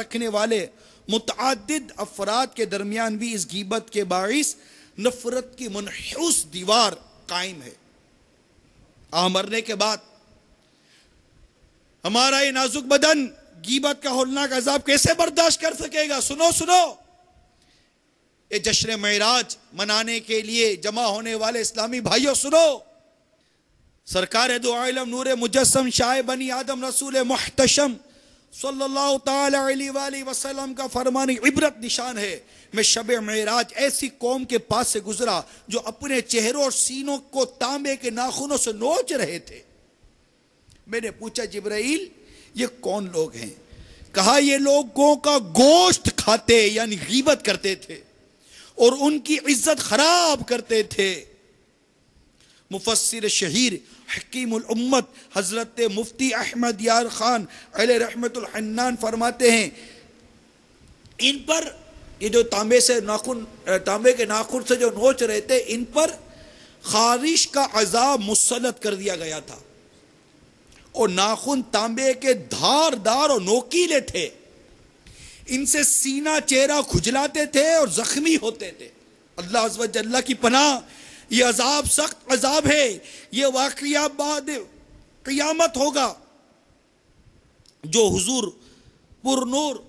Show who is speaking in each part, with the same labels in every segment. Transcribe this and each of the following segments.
Speaker 1: रखने वाले मुतअद्दिद अफराद के दरमियान भी इस गीबत के बाइस नफरत की मनहूस दीवार कायम है। मरने के बाद हमारा ये नाजुक बदन गीबत का होलनाक अजाब कैसे बर्दाश्त कर सकेगा? सुनो सुनो, ये जश्न मेराज मनाने के लिए जमा होने वाले इस्लामी भाइयों सुनो, सरकार दो आलम नूर मुजस्सम शाह बनी आदम रसूल मुहतशम सल्लल्लाहु ताला अलैहि वसल्लम का फरमान इबरत निशान है। मैं शब मेराज ऐसी कौम के पास से गुजरा जो अपने चेहरों और सीनों को तांबे के नाखूनों से नोच रहे थे। मैंने पूछा, जिब्राइल ये कौन लोग हैं? कहा, ये लोगों का गोश्त खाते यानी गीबत करते थे और उनकी इज्जत खराब करते थे। मुफस्सिर शहीर हकीमुल उम्मत हजरत मुफ्ती अहमद यार खान अलैहि रहमतुल हन्नान फरमाते हैं, इन पर ये जो तांबे के नाखून से जो नोच रहे थे, इन पर खारिश का अजाब मुसल्लत कर दिया गया था और नाखून तांबे के धारदार और नोकीले थे। इनसे सीना चेहरा खुजलाते थे और जख्मी होते थे। अल्लाह अज़्ज़ व जल्ला की पनाह, ये अजाब सख्त अजाब है। ये वाक़या बाद क़यामत होगा जो हुजूर पुरनूर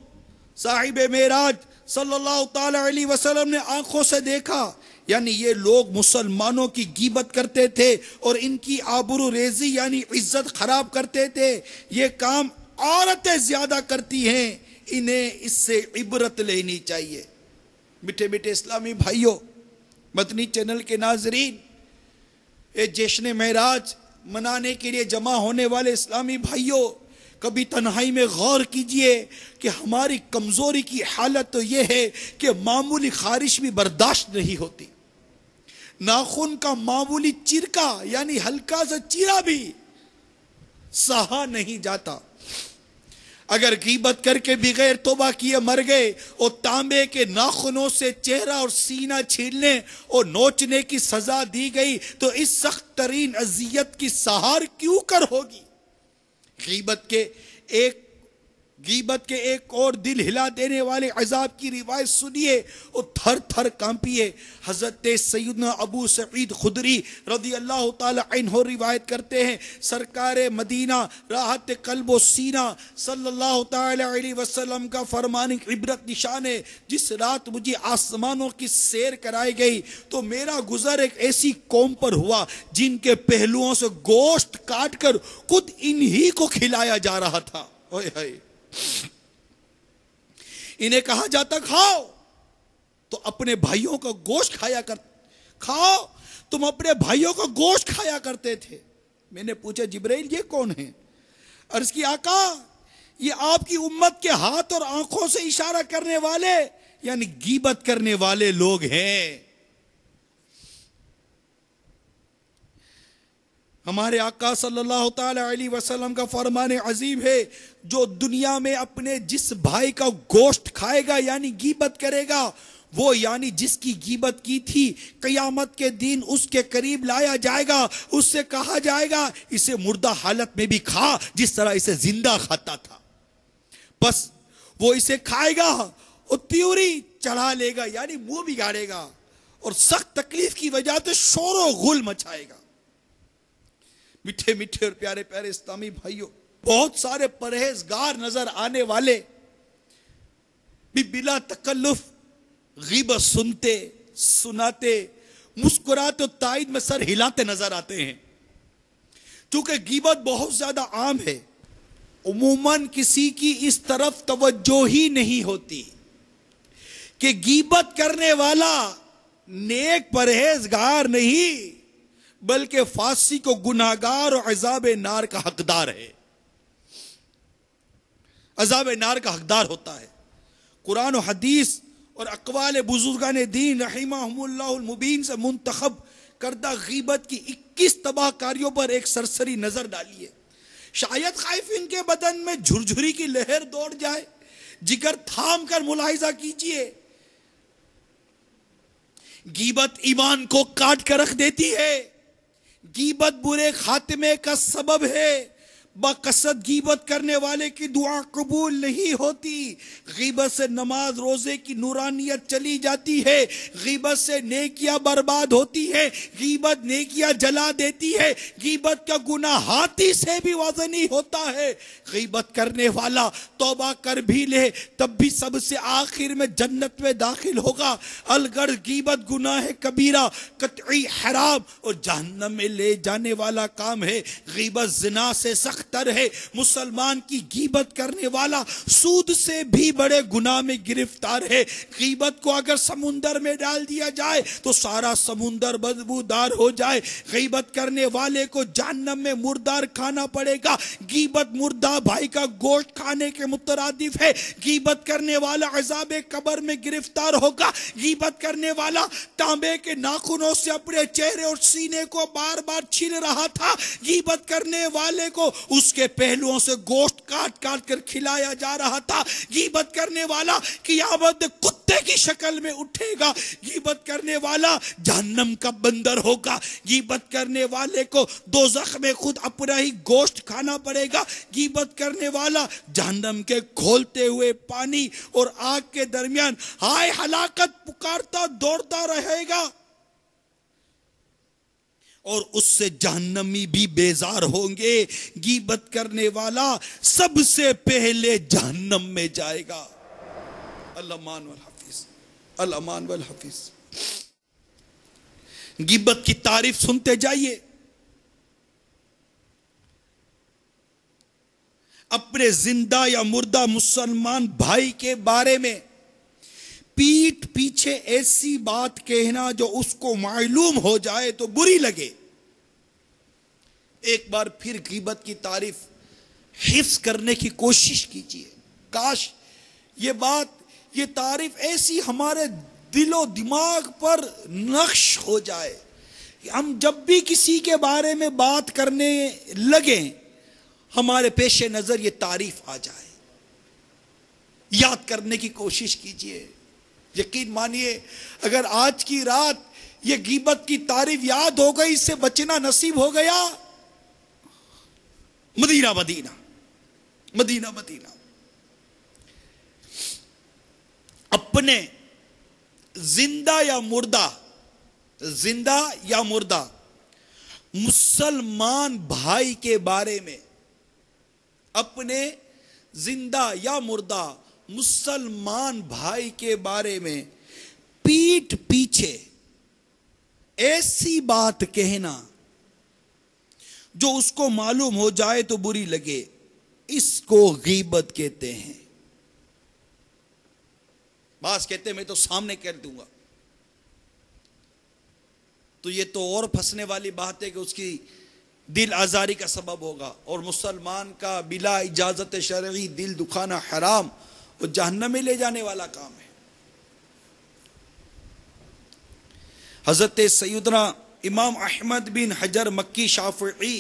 Speaker 1: साहिब मेराज सल्लल्लाहु ताला अलैहि वसल्लम ने आंखों से देखा। यानी ये लोग मुसलमानों की गीबत करते थे और इनकी आबरू रेजी यानी इज्जत खराब करते थे। ये काम औरतें ज्यादा करती हैं, इन्हें इससे इबरत लेनी चाहिए। मीठे मीठे इस्लामी भाइयों, मदनी चैनल के नाजरीन, ये जश्न मेराज मनाने के लिए जमा होने वाले इस्लामी भाइयों, कभी तन्हाई में गौर कीजिए कि हमारी कमजोरी की हालत तो यह है कि मामूली खारिश भी बर्दाश्त नहीं होती। नाखून का मामूली चिरका यानी हल्का सा चीरा भी सहा नहीं जाता। अगर गीबत करके बगैर तौबा किए मर गए और तांबे के नाखूनों से चेहरा और सीना छीलने और नोचने की सजा दी गई तो इस सख्त तरीन अजियत की सहार क्यों कर होगी? गीबत के एक और दिल हिला देने वाले अजाब की रिवायत सुनिए और थर थर कांपिए। हजरत सैयदना अबू सईद खुदरी रज़ी अल्लाह ताला अन्हु रिवायत करते हैं, सरकार मदीना राहत कल्ब व सीना सल्लल्लाहु ताला अलैहि वसल्लम का फरमान इबरत निशान है। जिस रात मुझे आसमानों की सैर कराई गई तो मेरा गुजर एक ऐसी कौम पर हुआ जिनके पहलुओं से गोश्त काट कर खुद इन्हीं को खिलाया जा रहा था। ओए हाय, इन्हें कहा जाता खाओ तो अपने भाइयों का गोश्त खाओ, तुम अपने भाइयों का गोश्त खाया करते थे। मैंने पूछा, जिब्राइल ये कौन है? अर्ज की, आका ये आपकी उम्मत के हाथ और आंखों से इशारा करने वाले यानी गीबत करने वाले लोग हैं। हमारे आका सल्लल्लाहु ताला अलैहि वसल्लम का फरमान अजीम है, जो दुनिया में अपने जिस भाई का गोश्त खाएगा यानी गीबत करेगा, वो यानी जिसकी गीबत की थी, क़यामत के दिन उसके करीब लाया जाएगा। उससे कहा जाएगा इसे मुर्दा हालत में भी खा जिस तरह इसे जिंदा खाता था। बस वो इसे खाएगा और त्योरी चढ़ा लेगा यानी मुंह बिगाड़ेगा और सख्त तकलीफ की वजह से शोर गुल मचाएगा। मीठे मीठे और प्यारे प्यारे इस्लामी भाइयों, बहुत सारे परहेजगार नजर आने वाले भी बिला तकल्लुफ गीबत सुनते सुनाते मुस्कुराते और ताईद में सर हिलाते नजर आते हैं। क्योंकि गीबत बहुत ज्यादा आम है, उमूमन किसी की इस तरफ तवज्जो ही नहीं होती कि गीबत करने वाला नेक परहेजगार नहीं बल्कि फांसी को गुनाहगार और अज़ाब नार का हकदार है, अज़ाब नार का हकदार होता है। कुरान और हदीस और अक़वाल बुजुर्गान दीन रहिमहुमुल्लाहुल मुबीन से मुंतखब करदा गीबत की 21 तबाहकारियों पर एक सरसरी नजर डालिए। शायद खाइफिन के बदन में झुरझुरी की लहर दौड़ जाए। जिगर थाम कर मुलाहिजा कीजिए, गीबत ईमान को काट कर रख देती है, गीबत बुरे खात्मे का सबब है। बाकसद गीबत करने वाले की दुआ कबूल नहीं होती। गीबत से नमाज रोजे की नूरानियत चली जाती है। गीबत से नेकियां बर्बाद होती है। गीबत नेकियां जला देती है। गीबत का गुनाह हाथी से भी वजनी होता है। गीबत करने वाला तौबा कर भी ले तब भी सबसे आखिर में जन्नत में दाखिल होगा। अलगर गीबत गुनाह कबीरा कतई हराम और जहन्नम में ले जाने वाला काम है। गीबत जिना से सख्तर है। मुसलमान की गीबत करने वाला सूद से भी बड़े गुनाह में गिरफ्तार है। गीबत को अगर समुंदर में डाल दिया जाए तो सारा समुंदर बदबूदार हो जाए। गीबत करने वाले को जहन्नम में मुर्दार खाना पड़ेगा। गीबत मुर्दा भाई का गोश्त खाने के मुतरादिफ है। गीबत करने वाला अज़ाबे कब्र में गिरफ्तार होगा। गीबत करने वाला तांबे के नाखूनों से अपने चेहरे और सीने को बार बार छील रहा था। गीबत करने वाले को उसके पहलुओं से गोश्त काट काट कर खिलाया जा रहा था। गीबत करने वाला क़यामत कुत्ते की शक्ल में उठेगा। गीबत करने वाला जहन्नम का बंदर होगा। गीबत करने वाले को दोज़ख में खुद अपना ही गोश्त खाना पड़ेगा। गीबत करने वाला जहन्नम के खोलते हुए पानी और आग के दरमियान हाय हलाकत पुकारता दौड़ता रहेगा और उससे जहन्नमी भी बेजार होंगे। गीबत करने वाला सबसे पहले जहन्नम में जाएगा। अल-अमान वल हफीज, अल-अमान वल हफीज। गीबत की तारीफ सुनते जाइए। अपने जिंदा या मुर्दा मुसलमान भाई के बारे में पीठ पीछे ऐसी बात कहना जो उसको मालूम हो जाए तो बुरी लगे। एक बार फिर गीबत की तारीफ हिफ्ज करने की कोशिश कीजिए। काश ये तारीफ ऐसी हमारे दिलो दिमाग पर नक्श हो जाए कि हम जब भी किसी के बारे में बात करने लगे हमारे पेशे नजर ये तारीफ आ जाए। याद करने की कोशिश कीजिए। यकीन मानिए अगर आज की रात ये गीबत की तारीफ याद हो गई, इससे बचना नसीब हो गया, मदीना मदीना मदीना मदीना। अपने जिंदा या मुर्दा मुसलमान भाई के बारे में, अपने जिंदा या मुर्दा मुसलमान भाई के बारे में पीठ पीछे ऐसी बात कहना जो उसको मालूम हो जाए तो बुरी लगे, इसको गीबत कहते हैं। बास कहते हैं मैं तो सामने कह दूंगा, तो ये तो और फंसने वाली बात है कि उसकी दिल आजारी का सबब होगा। और मुसलमान का बिला इजाजत शरई दिल दुखाना हराम और जहन्नम में ले जाने वाला काम है। हजरत सैयदना इमाम अहमद बिन हजर मक्की शाफई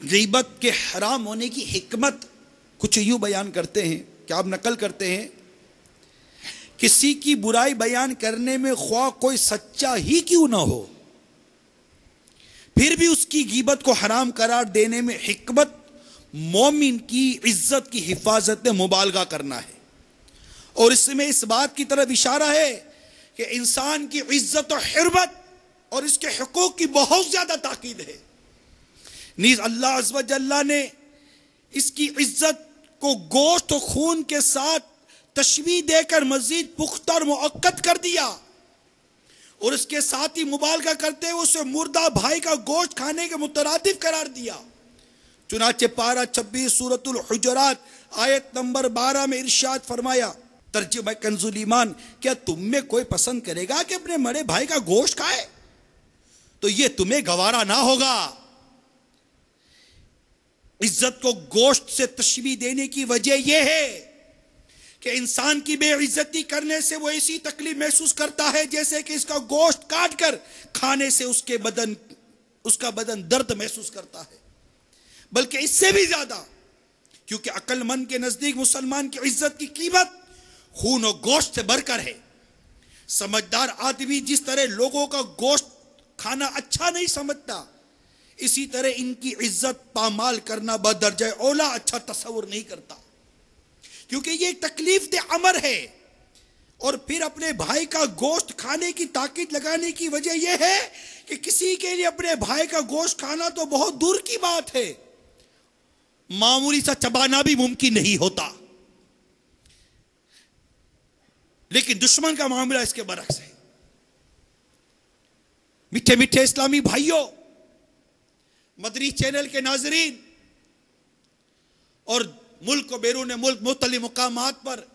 Speaker 1: गीबत के हराम होने की हिकमत कुछ यूं बयान करते हैं कि आप नकल करते हैं, किसी की बुराई बयान करने में ख्वाह कोई सच्चा ही क्यों ना हो, फिर भी उसकी गीबत को हराम करार देने में हिकमत मोमिन की इज्जत की हिफाजत में मुबालगा करना है। और इसमें इस बात की तरफ इशारा है कि इंसान की इज्जत और हिरमत और इसके हुकूक की बहुत ज्यादा ताकीद है। नीज अल्लाह अज़्ज़ व जल्ला ने इसकी इज्जत को गोश्त और खून के साथ तशबीह देकर मजीद पुख्ता और मुअक्कद कर दिया और इसके साथ ही मुबालगा करते हुए उसे मुर्दा भाई का गोश्त खाने के मुतरादिफ करार दिया। चुनाचे पारा 26 सूरतुल हुजुरात आयत नंबर 12 में इरशाद फरमाया, तर्जुमा कंजुल ईमान, क्या तुम में कोई पसंद करेगा कि अपने मरे भाई का गोश्त खाए? तो ये तुम्हें गवारा ना होगा। इज्जत को गोश्त से तशबीह देने की वजह यह है कि इंसान की बेइज्जती करने से वो ऐसी तकलीफ महसूस करता है जैसे कि इसका गोश्त काट कर खाने से उसका बदन दर्द महसूस करता है। बल्कि इससे भी ज्यादा, क्योंकि अक्लमंद के नजदीक मुसलमान की इज्जत की कीमत खून और गोश्त से बढ़कर है। समझदार आदमी जिस तरह लोगों का गोश्त खाना अच्छा नहीं समझता, इसी तरह इनकी इज्जत पामाल करना बदरजा औला अच्छा तस्वुर नहीं करता, क्योंकि ये एक तकलीफ दे अमर है। और फिर अपने भाई का गोश्त खाने की ताकीद लगाने की वजह यह है कि किसी के लिए अपने भाई का गोश्त खाना तो बहुत दूर की बात है, मामूली सा चबाना भी मुमकिन नहीं होता। लेकिन दुश्मन का मामला इसके बरक्स है। मीठे मीठे इस्लामी भाइयों, मदरी चैनल के नाजरीन और मुल्क और बैरून मुल्क मुख्तलिफ मुकामात पर